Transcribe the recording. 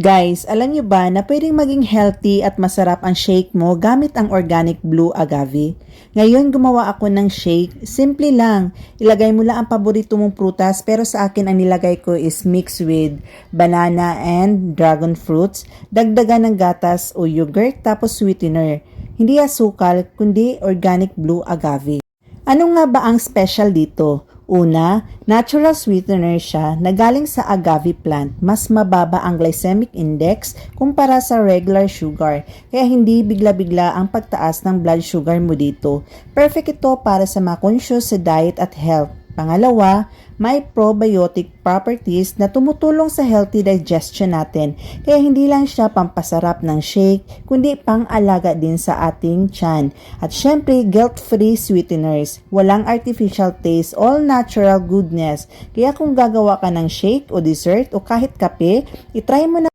Guys, alam niyo ba na pwedeng maging healthy at masarap ang shake mo gamit ang organic blue agave? Ngayon gumawa ako ng shake. Simple lang. Ilagay mo lang ang paborito mong prutas pero sa akin ang nilagay ko is mixed with banana and dragon fruits. Dagdagan ng gatas o yogurt tapos sweetener. Hindi asukal kundi organic blue agave. Ano nga ba ang special dito? Una, natural sweetener siya na galing sa agave plant. Mas mababa ang glycemic index kumpara sa regular sugar, kaya hindi bigla-bigla ang pagtaas ng blood sugar mo dito. Perfect ito para sa mga conscious sa diet at health. Pangalawa, may probiotic properties na tumutulong sa healthy digestion natin. Kaya hindi lang siya pampasarap ng shake, kundi pang-alaga din sa ating tiyan. At syempre, guilt-free sweeteners. Walang artificial taste, all natural goodness. Kaya kung gagawa ka ng shake o dessert o kahit kape, itry mo na